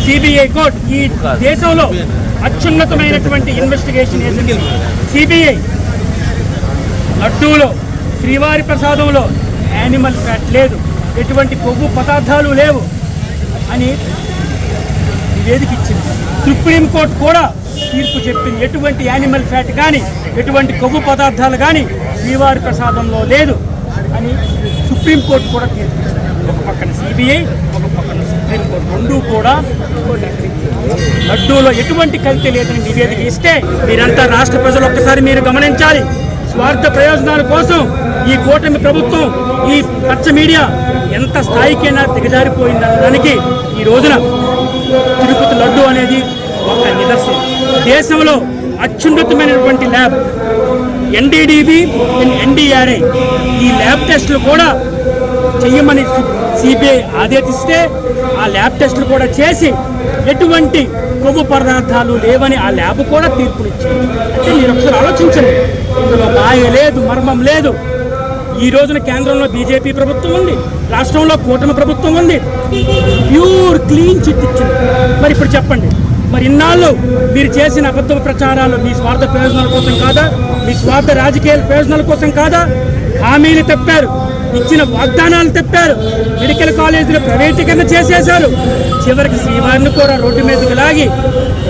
CBI court ఈ దేశంలో అత్యున్నతమైనటువంటి ఇన్వెస్టిగేషన్ ఏజెన్సీ సిబిఐ లడ్డూలో శ్రీవారి ప్రసాదంలో యానిమల్ ఫ్యాట్ లేదు, ఎటువంటి కొవ్వు పదార్థాలు లేవు అని నివేదిక ఇచ్చింది. సుప్రీంకోర్టు కూడా తీర్పు చెప్పింది, ఎటువంటి యానిమల్ ఫ్యాట్ కానీ ఎటువంటి కొవ్వు పదార్థాలు కానీ శ్రీవారి ప్రసాదంలో లేదు అని సుప్రీంకోర్టు కూడా తీర్పు ఇచ్చింది. ఒక పక్కన సిబిఐ, ఒక పక్కన సుప్రీంకోర్టు, రెండూ కూడా లడ్డూలో ఎటువంటి కల్తీ లేదని నివేదిక ఇస్తే మీరంతా రాష్ట్ర ప్రజలు ఒక్కసారి మీరు గమనించాలి. స్వార్థ ప్రయోజనాల కోసం ఈ కూటమి ప్రభుత్వం, ఈ పచ్చ మీడియా ఎంత స్థాయికైనా దిగజారిపోయిందనడానికి ఈ రోజున తిరుపతి లడ్డు అనేది ఒక నిదర్శనం. దేశంలో అత్యున్నతమైనటువంటి ల్యాబ్ ఎన్డీడీబీ, ఎన్డీఆర్ఐ ఈ ల్యాబ్ టెస్టులు కూడా చెయ్యమని సిబిఐ ఆదేశిస్తే ఆ ల్యాబ్ టెస్టులు కూడా చేసి ఎటువంటి కొవ్వు పదార్థాలు లేవని ఆ ల్యాబ్ కూడా తీర్పులు ఇచ్చింది. అంటే మీరు ఒకసారి ఆలోచించండి, ఇందులో మాయ లేదు, మర్మం లేదు. ఈ రోజున కేంద్రంలో బీజేపీ ప్రభుత్వం ఉంది, రాష్ట్రంలో కూటమి ప్రభుత్వం ఉంది, ప్యూర్ క్లీన్ చిట్ ఇచ్చింది. మరి ఇప్పుడు చెప్పండి, మరి ఇన్నాళ్ళు మీరు చేసిన అబద్ధ ప్రచారాలు మీ స్వార్థ ప్రయోజనాల కోసం కాదా? మీ స్వార్థ రాజకీయ ప్రయోజనాల కోసం కాదా? హామీలు తెప్పారు, ఇచ్చిన వాగ్దానాలు తెప్పారు, మెడికల్ కాలేజీలు ప్రైవేటీకరణ చేసేశారు, చివరికి శ్రీవారిని కూడా రోడ్డు మీదకి లాగి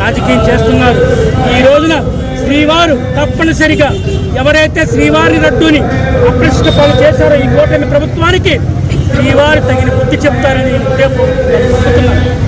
రాజకీయం చేస్తున్నారు. ఈ రోజున శ్రీవారు తప్పనిసరిగా ఎవరైతే శ్రీవారి లడ్డూని అప్రతిష్ట పాలు చేశారో ఈ కూటమి ప్రభుత్వానికి శ్రీవారు తగిన బుద్ధి చెప్తారని నేను నమ్ముతున్నాను.